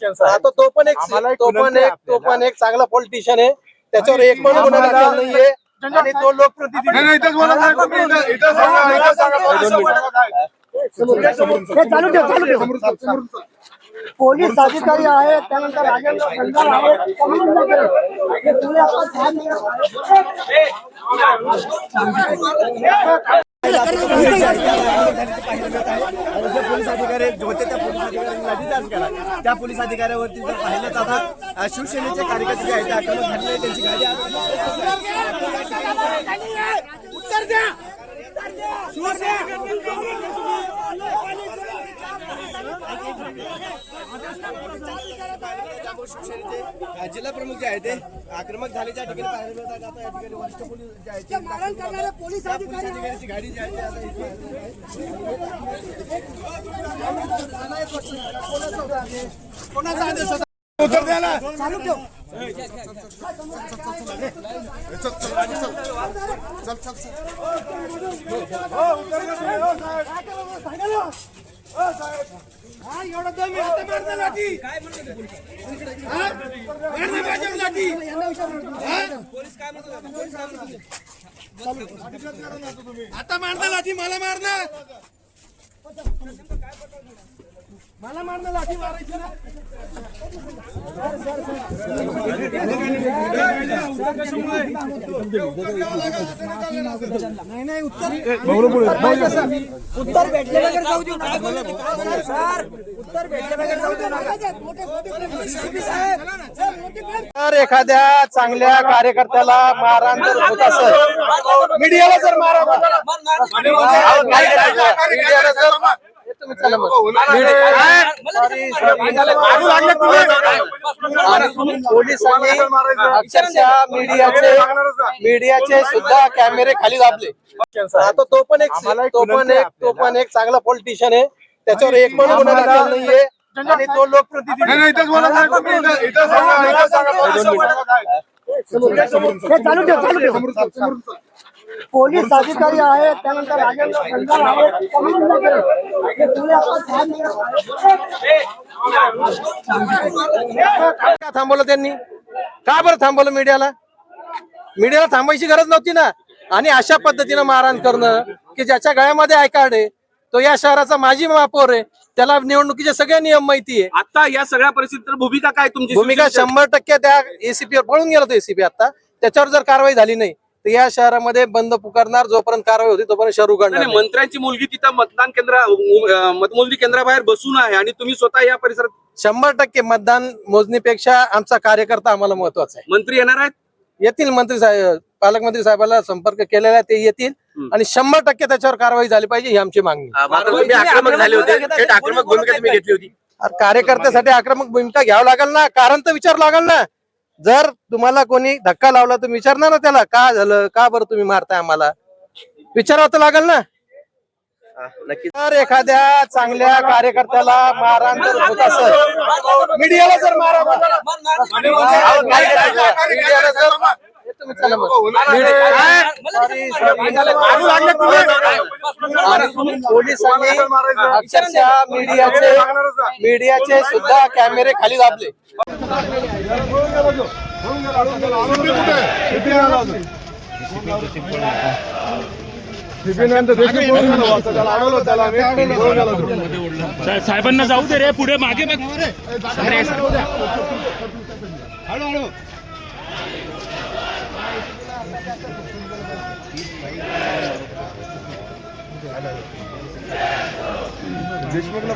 आता तो पण एक चांगला पॉलिटिशियन आहे, त्याच्यावर एक पण गुन्हा दाखल नाहीये आणि तो लोकप्रतिनिधी पोलीस अधिकारी आहेत, त्यानंतर राजेंद्र खंडार आहेत, पोलीस अधिकारी होते त्या पोलीस अधिकाऱ्यांनी लाठीचार्ज केला. त्या पोलीस अधिकाऱ्यावरती जर पाहिलं जातात शिवसेनेचे कार्यकर्ते जे आहेत आक्रमक झालेले, त्यांची गाडी उत्तर द्या. जिल्हा प्रमुख जे आहेत ते आक्रमक झालेच्या ठिकाणी पाहायला मिळतात. आता या ठिकाणी वरिष्ठ पोलीस जे आहेत पोलीस अधिकाऱ्यांची गाडी जी आहे कोणाचा आदेश होता उत्तर द्यायला चालू ठेव. एवढं दम आता मारणार लाठी काय म्हणते लाठी पोलीस काय म्हणतो आता मारणार लाठी मला मारणार लाठी मारायची ना. नाही उत्तर भेटले वगैरे जाऊ देऊ सर, उत्तर भेटले वगैरे जाऊ देऊ. तर एखाद्या चांगल्या कार्यकर्त्याला मारहाण जर होत असेल, मीडियाला जर पोलिसांनी अक्षरशः मीडियाचे सुद्धा कॅमेरे खाली दाबले. आता तो पण एक चांगला पॉलिटिशियन आहे, त्याच्यावर एक पण गुन्हा दाखल नाहीये आणि तो लोकप्रतिनिधी पोलीस अधिकारी आहेत, त्यानंतर राजेंद्र खंडार आहेत, का थांबवलं त्यांनी? का बरं थांबवलं मीडियाला थांबायची गरज नव्हती ना. आणि अशा पद्धतीनं मारहाण करणं की ज्याच्या गळ्यामध्ये आय कार्ड आहे, तो या शहराचा माजी महापौर आहे, त्याला निवडणुकीचे सगळे नियम माहिती आहे. आता या सगळ्या परिस्थितीत भूमिका काय तुमची? भूमिका 100% त्या एसीपी वर पळून गेला. तो एसीपी आता त्याच्यावर जर कारवाई झाली नाही तर या शहरामध्ये बंद पुकारणार. जोपर्यंत कारवाई होती तोपर्यंत शहर उघडणार. मंत्र्यांची मुलगी तिथं मतमोजणी केंद्राबाहेर बसून आहे आणि तुम्ही स्वतः या परिसरात 100% मतदान मोजणीपेक्षा आमचा कार्यकर्ता आम्हाला महत्वाचा आहे. मंत्री येणार आहेत? येतील मंत्री साहेब, पालकमंत्री साहेबांना संपर्क केलेला आहे, ते येतील आणि 100% त्याच्यावर कारवाई झाली पाहिजे ही आमची मागणी. आक्रमक झाले होते, आक्रमक भूमिका तुम्ही घेतली होती. कार्यकर्त्यासाठी आक्रमक भूमिका घ्यावं लागेल ना, कारण तर विचार लागेल ना. जर तुम्हाला कोणी धक्का लावला तर विचारणार ना त्याला, का झालं, का बरं तुम्ही मारताय, आम्हाला विचारावं तर लागेल ना. तर एखाद्या चांगल्या कार्यकर्त्याला मारहाण जर होत असेल, मीडियाला जर पोलिसांनी अक्षरशः मीडियाचे सुद्धा कॅमेरे खाली दाबले. साहेबांना जाऊ दे रे, पुढे मागे हळूहळू देशमुखला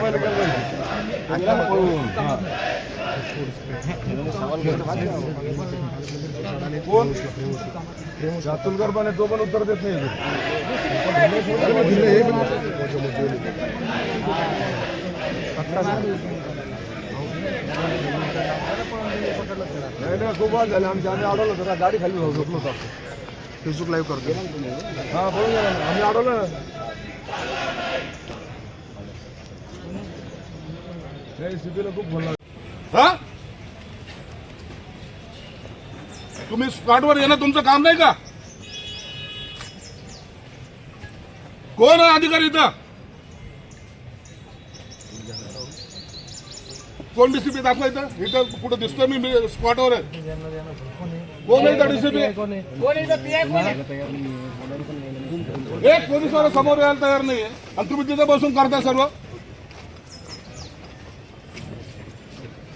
कोण जातुलकर पण तो पण उत्तर देत नाही. खूप वाद झाले आमच्या. आम्ही अडवलं होतं, गाडी खाली झोपलो होतो. फेसबुक लाईव्ह करतो. हा बोलून गेला, आम्ही अडवलं. स्थितीला खूप बोलला. हा तुम्ही स्पॉटवर येणं तुमचं काम नाही का? कोण आहे अधिकारी इथं? कोण डीसीपी दाखवा इथं इथं कुठं दिसतोय मी स्पॉटवर आहे. कोण आहे इथं डीसीपी? एक पोलिसवाला समोर यायला तयार नाहीये आणि तुम्ही तिथे बसून करताय सर्व.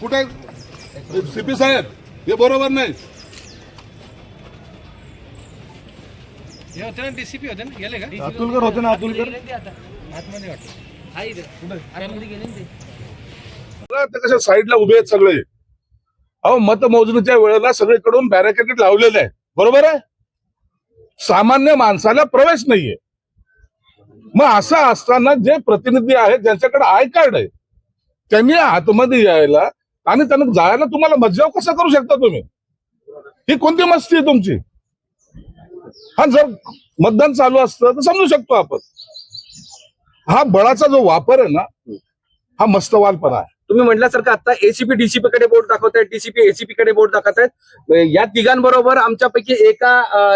कुठे सीपी साहेब हे बरोबर नाही. डीसीपी होते ना, गेले का? अतुलकर होते ना, अतुलकर ते कशा साईडला उभे आहेत सगळे. अहो मतमोजणीच्या वेळेला सगळीकडून बॅरिकेड लावलेले आहे, बरोबर आहे. सामान्य माणसाला प्रवेश नाहीये. मग असं असताना जे प्रतिनिधी आहेत ज्यांच्याकडे आय कार्ड आहे त्यांनी आतमध्ये यायला आणि त्यांना जायला तुम्हाला मज्जाव कसा करू शकता तुम्ही? ही कोणती मस्ती आहे तुमची? हा जर मतदान चालू असतं तर समजू शकतो आपण. हा बळाचा जो वापर आहे ना, हा मस्तवालपणा आहे. तुम्ही म्हटल्यासारखं आता एसीपी डीसीपी कडे बोट दाखवतायत, डीसीपी एसीपी कडे बोट दाखवतायत. या तिघांबरोबर आमच्यापैकी एका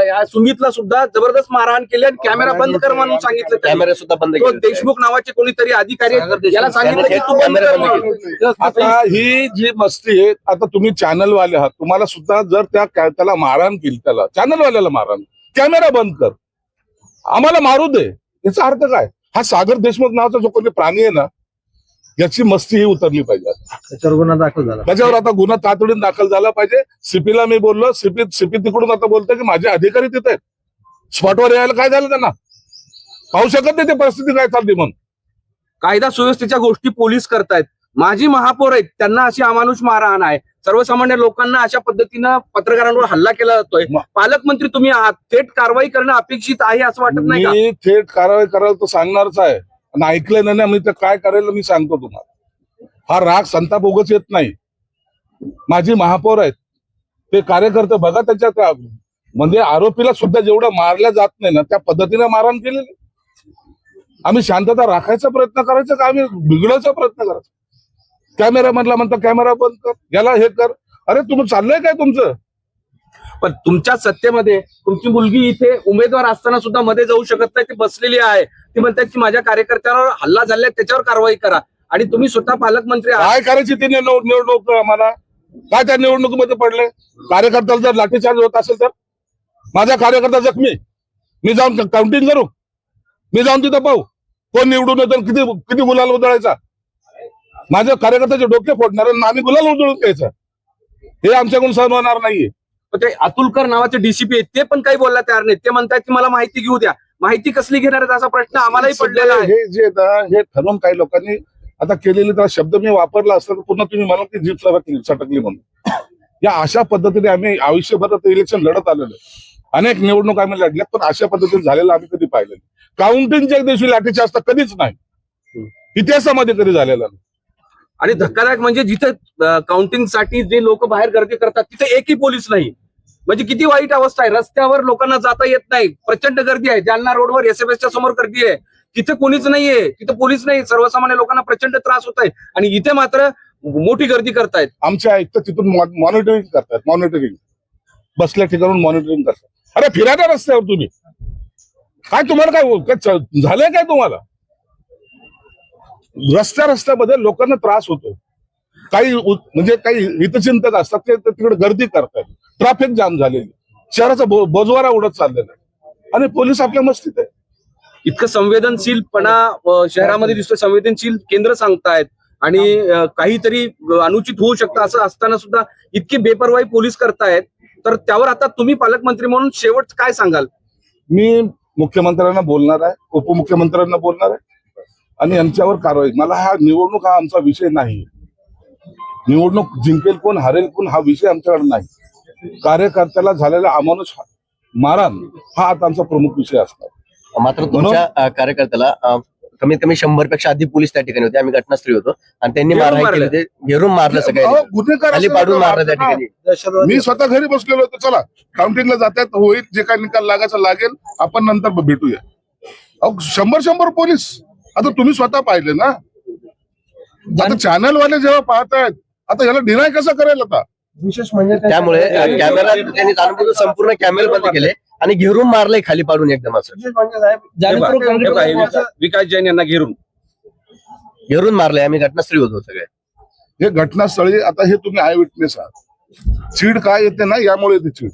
या सुमितला सुद्धा जबरदस्त मारहाण केली आणि कॅमेरा बंद कर म्हणून सांगितलं. कॅमेरा सुद्धा बंद तो देशमुख नावाचे कोणीतरी अधिकारी आहेत, याला सांगितलं की तू बंद कर म्हणून. आता ही जी मस्ती आहे, आता तुम्ही चॅनलवाले आहात, तुम्हाला सुद्धा जर त्याला मारहाण केली, त्याला चॅनलवाल्याला मारहाण, कॅमेरा बंद कर, आम्हाला मारू दे, याचा अर्थ काय? हा सागर देशमुख नावाचा जो कोणी प्राणी आहे ना, याची मस्ती ही उतरली पाहिजे. त्याच्यावर गुन्हा दाखल झाला. त्याच्यावर आता गुन्हा तातडीने दाखल झाला पाहिजे. सीपीला मी बोललो, सीपी तिकडून आता बोलतोय की माझे अधिकारी तिथे आहेत. स्पॉटवर यायला काय झालं त्यांना? पाहू शकत नाही ते परिस्थिती काय चालते. म्हणून कायदा सुव्यवस्थेच्या गोष्टी पोलीस करतायत. माजी महापौर आहेत, त्यांना अशी अमानुष मारहाण आहे. सर्वसामान्य लोकांना अशा पद्धतीनं पत्रकारांवर हल्ला केला जातोय. पालकमंत्री तुम्ही आहात, थेट कारवाई करणं अपेक्षित आहे असं वाटत नाही का? मी थेट कारवाई करायला तर सांगणारच आहे. आणि ऐकलं नाही ना मी तर काय करेल मी सांगतो तुम्हाला. हा राग संताप उगाच येत नाही. माझी महापौर आहेत, ते कार्यकर्ते बघा, त्याच्या म्हणजे आरोपीला सुद्धा जेवढं मारल्या जात नाही ना त्या पद्धतीने मारहाण केलेली. आम्ही शांतता राखायचा प्रयत्न करायचा का आम्ही बिघडायचा प्रयत्न करायचा? कॅमेरा मधला म्हणता कॅमेरा बंद कर, याला हे कर. अरे तुम्ही चाललंय काय तुमचं? पण तुमच्या सत्तेमध्ये तुमची मुलगी इथे उमेदवार असताना सुद्धा मध्ये जाऊ शकत नाही, ती बसलेली आहे. ती म्हणतात की माझ्या कार्यकर्त्यांवर हल्ला झालाय, त्याच्यावर कारवाई करा. आणि तुम्ही स्वतः पालकमंत्री आहात. काय करायची ती निवडणूक आम्हाला? काय त्या निवडणुकीमध्ये पडले? कार्यकर्त्याला जर लाठीचार्ज होत असेल तर माझा कार्यकर्ता जखमी, मी जाऊन काउंटिंग करू, मी जाऊन तिथं पाहू कोण निवडून येतो, किती किती गुलाल उधळायचा. माझ्या कार्यकर्त्याचे डोके फोडणार आणि आम्ही गुलाल उधळून द्यायचा, हे आमच्याकडून सहन होणार नाहीये. पण ते अतुलकर नावाचे डीसीपी आहेत, ते पण काही बोलला तयार नाही. ते म्हणतात की मला माहिती घेऊ द्या. माहिती कसली घेणार आहेत असा प्रश्न आम्हालाही पडलेला आहे. हे जे हे ठरवून काही लोकांनी आता केलेले तर शब्द मी वापरला असता तर पुन्हा तुम्ही म्हणाल की जीप सटकली म्हणून. या अशा पद्धतीने आम्ही आयुष्यभर इलेक्शन लढत आलेलो, अनेक निवडणूक आम्ही लढल्यात, पण अशा पद्धतीने झालेलं आम्ही कधी पाहिलं नाही. काउंटिंगच्या दिवशी लाठीचार्ज कधीच नाही, इतिहासामध्ये कधी झालेला नाही. आणि धक्कादायक म्हणजे जिथे काउंटिंग साठी जे लोक बाहेर गर्दी करतात तिथे एकही पोलीस नाही. म्हणजे किती वाईट अवस्था आहे. रस्त्यावर लोकांना जाता येत नाही, प्रचंड गर्दी आहे. जालना रोडवर एसएफएसच्या समोर गर्दी आहे, तिथे कोणीच नाहीये, तिथे पोलीस नाही. सर्वसामान्य लोकांना प्रचंड त्रास होत आहे आणि इथे मात्र मोठी गर्दी करतायत. आमच्या आयुक्त तिथून मॉनिटरिंग करतात, मॉनिटरिंग बसल्या ठिकाणून मॉनिटरिंग करतात. अरे फिरा त्या रस्त्यावर तुम्ही, काय तुम्हाला काय झालंय काय तुम्हाला? रस्त्यामध्ये लोकांना त्रास होतो. काही म्हणजे काही हितचिंतक असतात ते तिकडे गर्दी करतात, ट्रॅफिक जाम झालेली, शहराचा बोजवारा उडत चाललेला आहे आणि पोलीस आपल्या मस्तीत आहे. इतकं संवेदनशीलपणा शहरामध्ये दिसतोय, संवेदनशील केंद्र सांगतायत आणि काहीतरी अनुचित होऊ शकतं असं असताना सुद्धा इतकी बेपर्वाई पोलीस करतायत. तर त्यावर आता तुम्ही पालकमंत्री म्हणून शेवट काय सांगाल? मी मुख्यमंत्र्यांना बोलणार आहे, उपमुख्यमंत्र्यांना बोलणार आहे आणि यांच्यावर कारवाई. मला हा निवडणूक हा आमचा विषय नाही. निवडणूक जिंकेल कोण हारेल कोण हा विषय आमच्याकडे नाही. कार्यकर्त्याला झालेला अमानुष मारहाण हा आता आमचा प्रमुख विषय असणार. मात्र तुमच्या कार्यकर्त्याला कमीत कमी 100 पेक्षा अधिक पोलीस त्या ठिकाणी होते. आम्ही घटनास्थळी होतो आणि त्यांनी मारहाण केली, ते घेरून मारलं, सगळ्यांनी गुन्हेगार खाली पाडून मारलं त्या ठिकाणी. मी स्वतः घरी बसलेलो होतो. चला काउंटिंगला जातात, होईल जे काही निकाल लागायचा लागेल, आपण नंतर भेटूया. 100 पोलीस आता तुम्ही स्वतः पाहिले ना. आता चॅनलवाले जेव्हा पाहतायत, आता याला डिनाय कसं करेल? आता विशेष म्हणजे त्यामुळे कॅमेरा त्यांनी जाणून संपूर्ण कॅमेरे बंद केले आणि घेरून मारलंय खाली पाडून एकदम असं. विशेष म्हणजे साहेब विकास जैन यांना घेरून घेरून मारलंय. आम्ही घटनास्थळी होतो सगळे. हे घटनास्थळी आता हे तुम्ही आय विटनेस आहात. चीड काय येते ना, यामुळे येते चीड.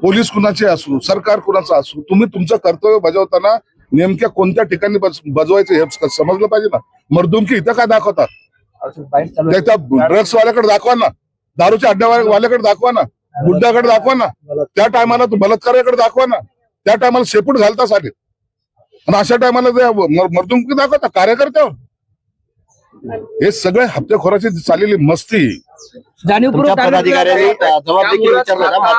पोलीस कुणाचे असू, सरकार कुणाचं असू, तुम्ही तुमचं कर्तव्य बजावताना नेमक्या कोणत्या ठिकाणी बजवायचं हे समजलं पाहिजे ना. मर्दुमकी इथं काय दाखवतात? त्या ड्रग्स वाल्याकडे दाखवा ना, दारूच्या अड्ड्यावाल्याकडे दाखवा ना, गुड्डाकडे दाखवा ना, त्या टायमाला बलात्काराकडे दाखवा ना, त्या टायमाला शेपूट घालता साले, आणि अशा टायमाला मर्दुमकी दाखवता कार्यकर्त्यावर. हे सगळे हप्तेखोराची चाललेली मस्ती. जाणीवपूर्वक तुमच्या पदाधिकाऱ्यांनी जबाबदारी विचारलं का?